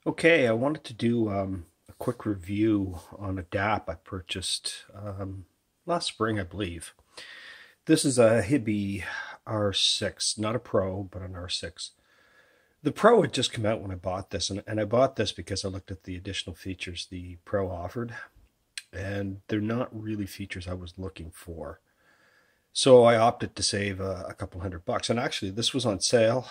Okay, I wanted to do a quick review on a DAP I purchased last spring, I believe. This is a Hiby R6, not a Pro, but an R6. The Pro had just come out when I bought this, and I bought this because I looked at the additional features the Pro offered, and they're not really features I was looking for. So I opted to save a couple $100, and actually this was on sale.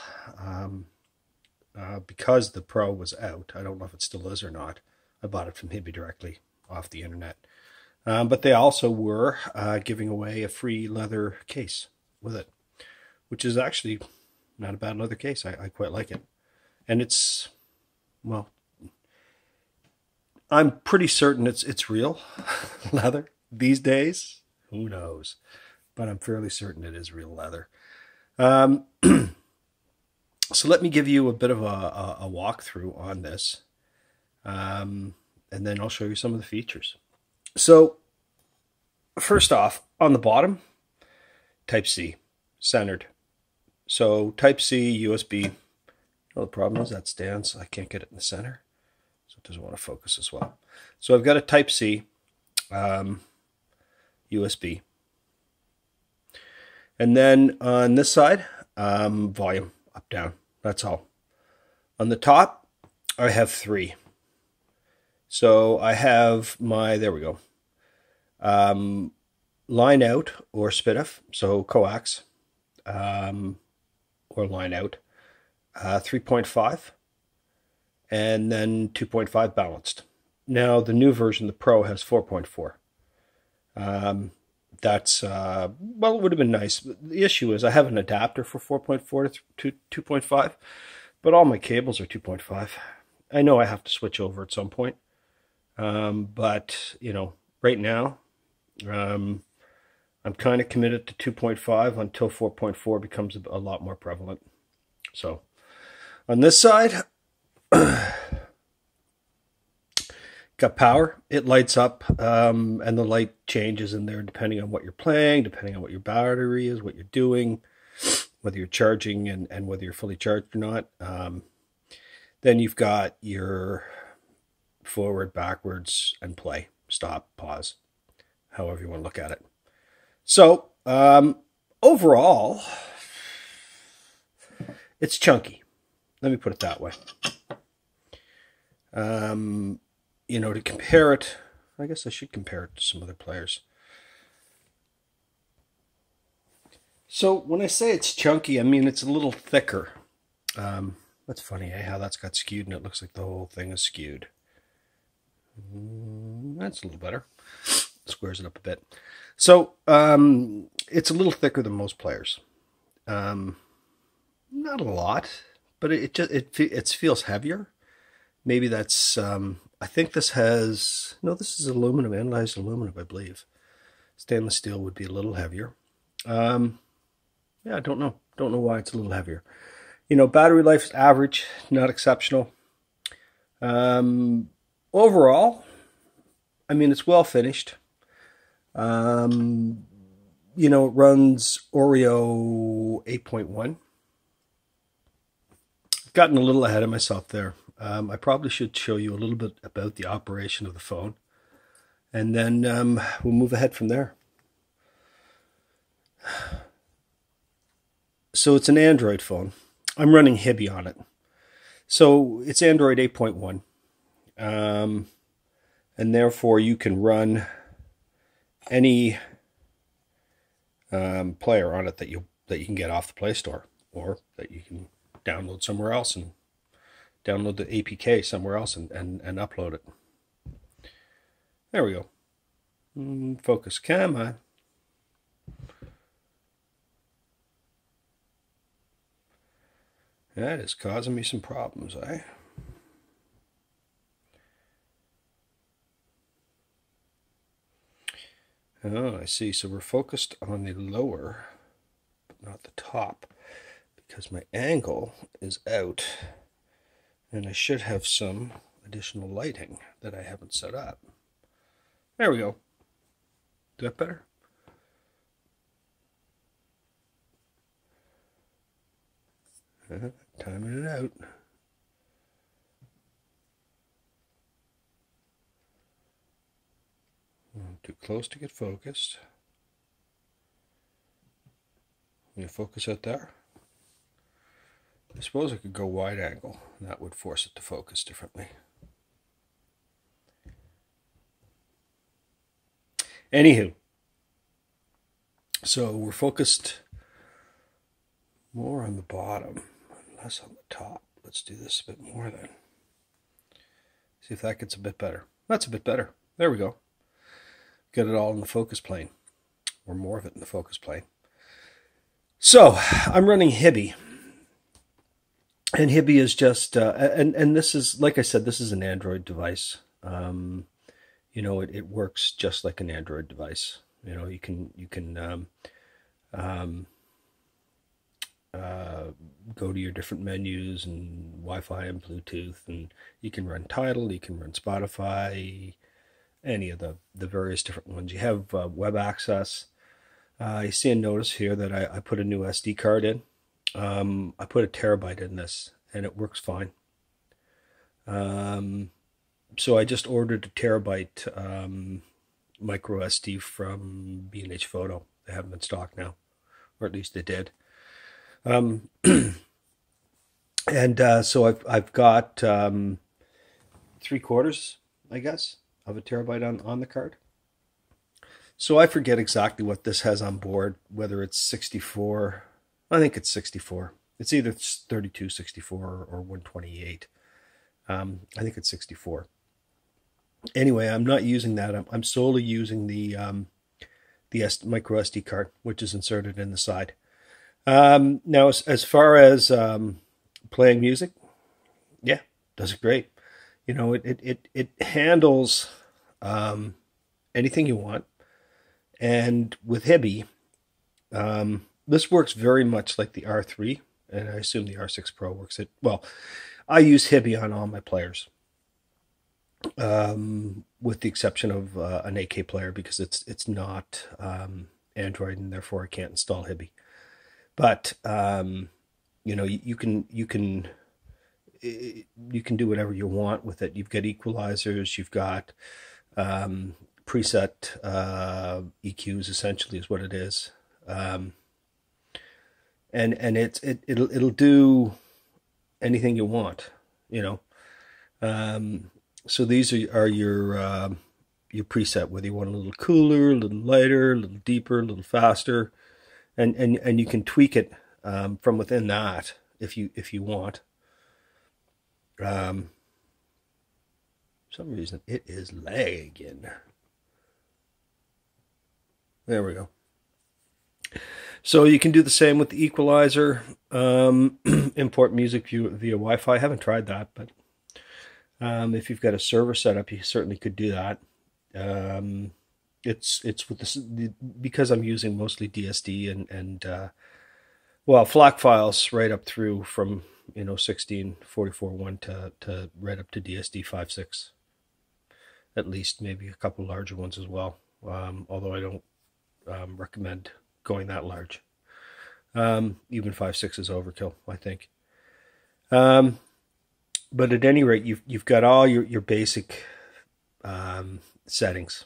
Because the Pro was out. I don't know if it still is or not. I bought it from Hiby directly off the internet. But they also were giving away a free leather case with it, which is actually not a bad leather case. I quite like it. And it's, well, I'm pretty certain it's real leather these days. Who knows? But I'm fairly certain it is real leather. So let me give you a bit of a walkthrough on this, and then I'll show you some of the features. So first off, on the bottom, Type-C, centered. So Type-C, USB. Well, the problem is that stands. I can't get it in the center, so it doesn't want to focus as well. So I've got a Type-C USB. And then on this side, volume. Up, down, that's all. On the top, I have three. So I have my, there we go, line out or SPDIF, so coax, or line out, 3.5, and then 2.5 balanced. Now the new version, the Pro, has 4.4. That's, well, it would have been nice. The issue is I have an adapter for 4.4 to 2.5, but all my cables are 2.5. I know I have to switch over at some point, but, you know, right now, I'm kind of committed to 2.5 until 4.4 becomes a lot more prevalent. So, on this side, got power. It lights up, and the light changes in there depending on what you're playing, depending on what your battery is, what you're doing, whether you're charging and whether you're fully charged or not. Then you've got your forward, backwards, and play, stop, pause, however you want to look at it. So overall, it's chunky. Let me put it that way. You know, to compare it, I guess I should compare it to some other players. So when I say it's chunky, I mean it's a little thicker. That's funny, eh? How that's got skewed and it looks like the whole thing is skewed. That's a little better. Squares it up a bit. So it's a little thicker than most players. Not a lot, but it feels heavier. Maybe that's, I think this has, no, this is aluminum, anodized aluminum, I believe. Stainless steel would be a little heavier. Yeah, I don't know. Don't know why it's a little heavier. You know, battery life is average, not exceptional. Overall, I mean, it's well finished. You know, it runs Oreo 8.1. I've gotten a little ahead of myself there. I probably should show you a little bit about the operation of the phone, and then we'll move ahead from there. So it's an Android phone. I'm running Hiby on it. So it's Android 8.1, and therefore you can run any player on it that you can get off the Play Store, or that you can download somewhere else and download the APK somewhere else and upload it. There we go. Focus, come on. That is causing me some problems, eh? Oh, I see. So we're focused on the lower, but not the top, because my angle is out. And I should have some additional lighting that I haven't set up. There we go. Is that better? Timing it out. Too close to get focused. You focus it there. I suppose I could go wide angle, and that would force it to focus differently. Anywho, so we're focused more on the bottom, less on the top. Let's do this a bit more then. See if that gets a bit better. That's a bit better. There we go. Get it all in the focus plane, or more of it in the focus plane. So I'm running Hiby, and Hiby is just and this is, like I said, this is an Android device. You know, it works just like an Android device. You know, you can go to your different menus and Wi-Fi and Bluetooth, and you can run Tidal, you can run Spotify, any of the various different ones. You have web access. You see a notice here that I put a new SD card in. I put a terabyte in this, and it works fine. So I just ordered a terabyte micro SD from B&H Photo. They have them in stock now, or at least they did. And so I've got 3/4, I guess, of a terabyte on the card. So I forget exactly what this has on board, whether it's 64. I think it's 64. It's either 32, 64, or 128. I think it's 64. Anyway, I'm not using that. I'm solely using the micro SD card, which is inserted in the side. Now, as far as playing music, yeah, does it great. You know, it handles anything you want. And with Hiby, this works very much like the R3, and I assume the R6 Pro works it. Well, I use Hiby on all my players, with the exception of an 8K player, because it's not Android, and therefore I can't install Hiby. But you know, you can do whatever you want with it. You've got equalizers, you've got preset EQs, essentially is what it is, and it'll do anything you want, you know. So these are your preset, whether you want a little cooler, a little lighter, a little deeper, a little faster, and you can tweak it from within that if you want. For some reason it is lagging. There we go. So you can do the same with the equalizer. Import music via Wi-Fi. I haven't tried that, but if you've got a server set up, you certainly could do that. It's with because I'm using mostly DSD and well, FLAC files right up through from 1644.1 to right up to DSD 5.6. At least, maybe a couple larger ones as well. Although I don't recommend going that large. Even 5.6 is overkill, I think. But at any rate, you've got all your basic settings.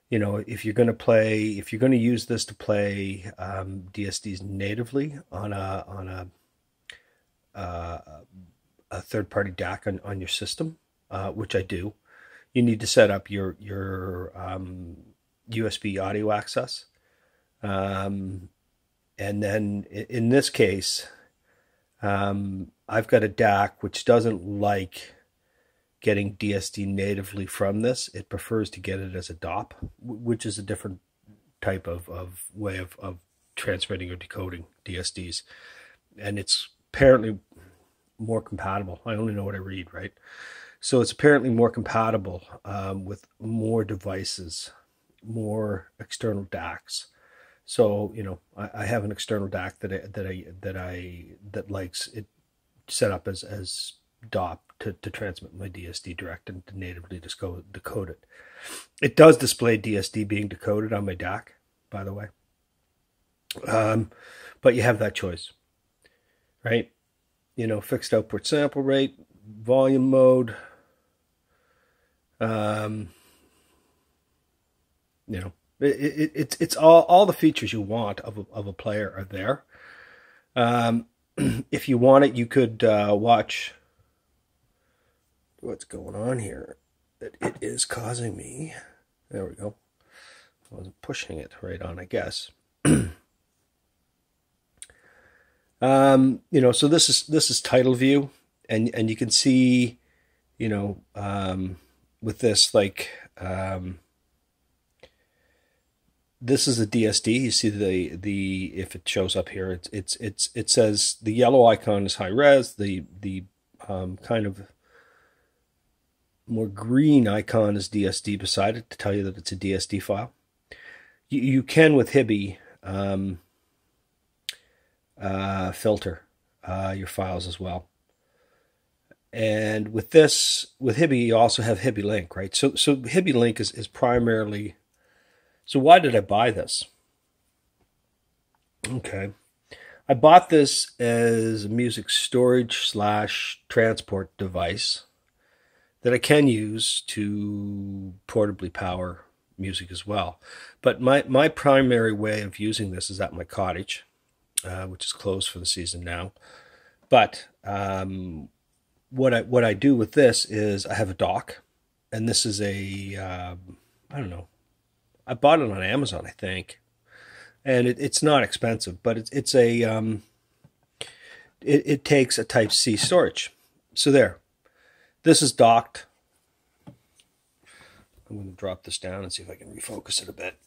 You know, if you're going to use this to play DSDs natively on a third-party DAC on your system, which I do, you need to set up your USB audio access, and then in this case, I've got a DAC which doesn't like getting DSD natively from this. It prefers to get it as a DOP, which is a different type of way of transmitting or decoding DSDs, and it's apparently more compatible. I only know what I read, right? So it's apparently more compatible with more devices, more external DACs. So I have an external DAC that likes it set up as DOP to transmit my DSD direct and to natively decode it. It does display DSD being decoded on my DAC, by the way. But you have that choice, right? Fixed output sample rate, volume mode. It's all the features you want of a player are there. If you want it, you could watch what's going on here. It is causing me. There we go. I wasn't pushing it right on, I guess. So this is title view, and you can see, with this, like, this is a DSD. You see the if it shows up here, it says the yellow icon is high res. The kind of more green icon is DSD beside it to tell you that it's a DSD file. You can, with Hiby, filter your files as well. And with Hiby, you also have Hiby Link, right? So Hiby Link is primarily. So why did I buy this? Okay, I bought this as a music storage / transport device that I can use to portably power music as well. But my primary way of using this is at my cottage, which is closed for the season now. But what I do with this is I have a dock, and this is a I don't know. I bought it on Amazon, I think, and it's not expensive, but it's a it takes a Type-C storage. So there, this is docked. I'm going to drop this down and see if I can refocus it a bit.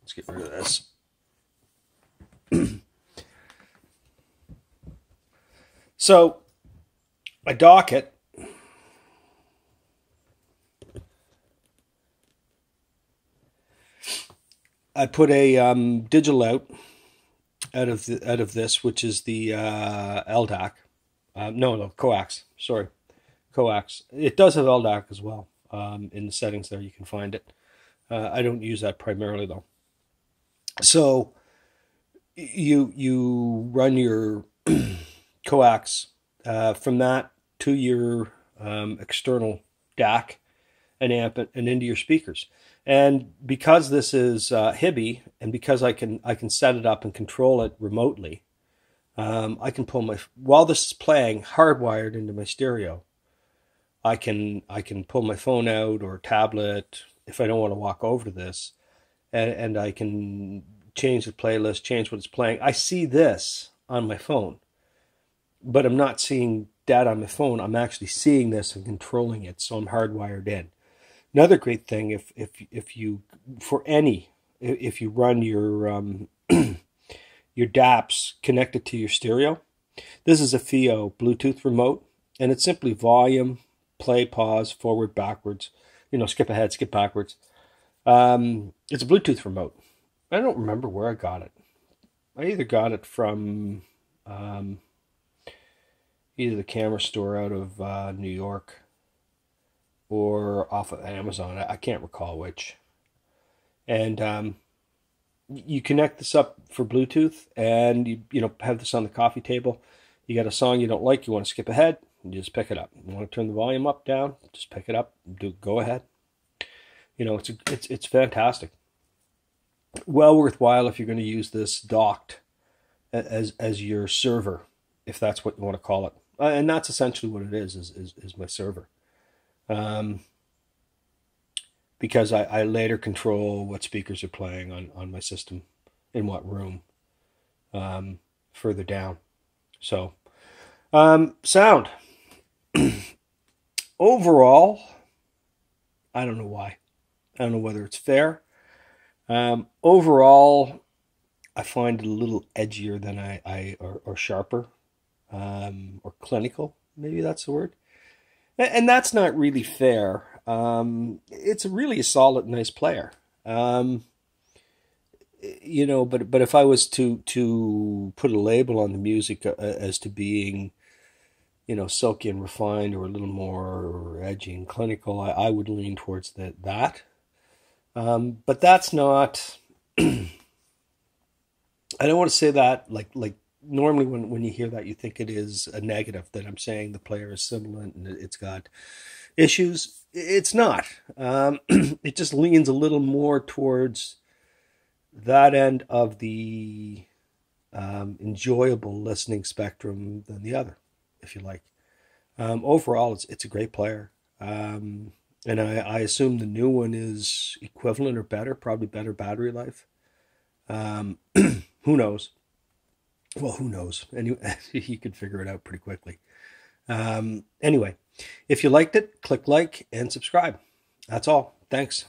Let's get rid of this. So I dock it. I put a digital out of this, which is the LDAC. No, coax. Sorry, coax. It does have LDAC as well. In the settings there, you can find it. I don't use that primarily though. So you run your coax from that to your external DAC and amp it and into your speakers. And because this is Hiby, and because I can set it up and control it remotely, I can pull while this is playing hardwired into my stereo. I can pull my phone out or tablet if I don't want to walk over to this, and I can change the playlist, change what it's playing. I see this on my phone, but I'm not seeing that on my phone. I'm actually seeing this and controlling it, so I'm hardwired in. Another great thing, if you run your your DAPs connected to your stereo, this is a FIO Bluetooth remote, and it's simply volume, play, pause, forward, backwards, skip ahead, skip backwards. It's a Bluetooth remote. I don't remember where I got it. I either got it from either the camera store out of New York or off of Amazon. I can't recall which. And you connect this up for Bluetooth, and you have this on the coffee table. You got a song you don't like, you want to skip ahead, you just pick it up. You want to turn the volume up, down, just pick it up, go ahead. It's fantastic. Well worthwhile if you're going to use this docked as your server, if that's what you want to call it. And that's essentially what it is my server. Because I later control what speakers are playing on my system, in what room, further down. So, sound. Overall, I don't know why. I don't know whether it's fair. Overall, I find it a little edgier than or sharper, or clinical. Maybe that's the word. And that's not really fair. It's really a solid, nice player. But if I was to put a label on the music as to being, silky and refined, or a little more edgy and clinical, I would lean towards that. But that's not. I don't want to say that like normally when you hear that, you think it is a negative, that I'm saying the player is sibilant and it's got issues. It's not. It just leans a little more towards that end of the enjoyable listening spectrum than the other, if you like. Overall, it's a great player. And I assume the new one is equivalent or better, probably better battery life. Who knows? Well, who knows? Anyway, you could figure it out pretty quickly. Anyway, if you liked it, click like and subscribe. That's all. Thanks.